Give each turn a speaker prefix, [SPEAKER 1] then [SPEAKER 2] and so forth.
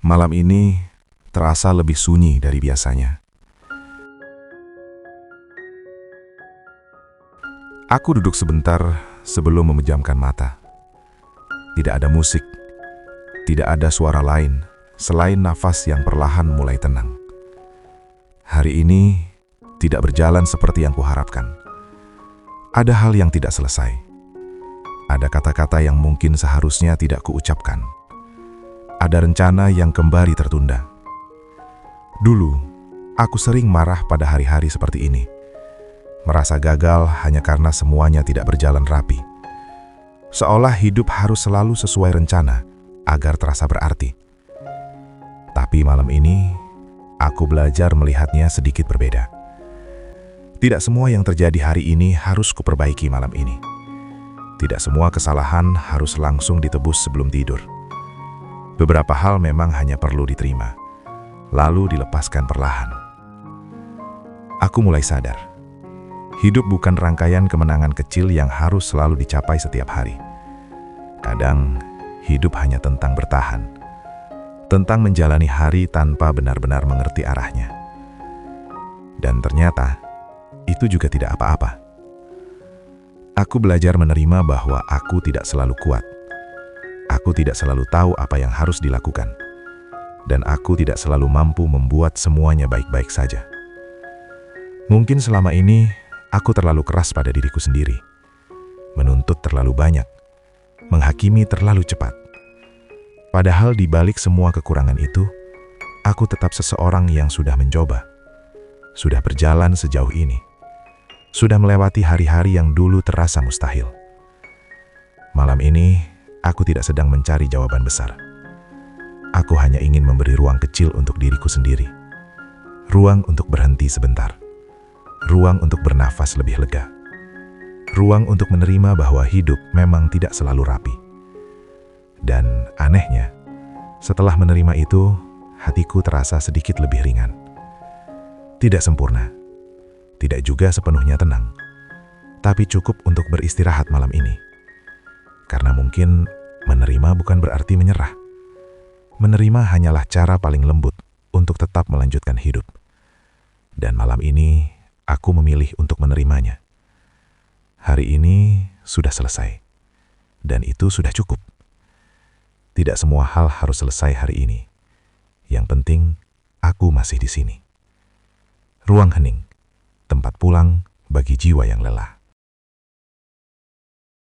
[SPEAKER 1] Malam ini terasa lebih sunyi dari biasanya. Aku duduk sebentar sebelum memejamkan mata. Tidak ada musik, tidak ada suara lain selain nafas yang perlahan mulai tenang. Hari ini tidak berjalan seperti yang kuharapkan. Ada hal yang tidak selesai. Ada kata-kata yang mungkin seharusnya tidak kuucapkan. Ada rencana yang kembali tertunda. Dulu, aku sering marah pada hari-hari seperti ini. Merasa gagal hanya karena semuanya tidak berjalan rapi. Seolah hidup harus selalu sesuai rencana agar terasa berarti. Tapi malam ini, aku belajar melihatnya sedikit berbeda. Tidak semua yang terjadi hari ini harus kuperbaiki malam ini. Tidak semua kesalahan harus langsung ditebus sebelum tidur. Beberapa hal memang hanya perlu diterima, lalu dilepaskan perlahan. Aku mulai sadar, hidup bukan rangkaian kemenangan kecil yang harus selalu dicapai setiap hari. Kadang, hidup hanya tentang bertahan, tentang menjalani hari tanpa benar-benar mengerti arahnya. Dan ternyata, itu juga tidak apa-apa. Aku belajar menerima bahwa aku tidak selalu kuat. Aku tidak selalu tahu apa yang harus dilakukan. Dan aku tidak selalu mampu membuat semuanya baik-baik saja. Mungkin selama ini, aku terlalu keras pada diriku sendiri. Menuntut terlalu banyak. Menghakimi terlalu cepat. Padahal di balik semua kekurangan itu, aku tetap seseorang yang sudah mencoba. Sudah berjalan sejauh ini. Sudah melewati hari-hari yang dulu terasa mustahil. Malam ini, aku tidak sedang mencari jawaban besar. Aku hanya ingin memberi ruang kecil untuk diriku sendiri. Ruang untuk berhenti sebentar. Ruang untuk bernafas lebih lega. Ruang untuk menerima bahwa hidup memang tidak selalu rapi. Dan anehnya, setelah menerima itu, hatiku terasa sedikit lebih ringan. Tidak sempurna, tidak juga sepenuhnya tenang, tapi cukup untuk beristirahat malam ini. Karena mungkin menerima bukan berarti menyerah. Menerima hanyalah cara paling lembut untuk tetap melanjutkan hidup. Dan malam ini, aku memilih untuk menerimanya. Hari ini sudah selesai, dan itu sudah cukup. Tidak semua hal harus selesai hari ini. Yang penting, aku masih di sini. Ruang hening, tempat pulang bagi jiwa yang lelah.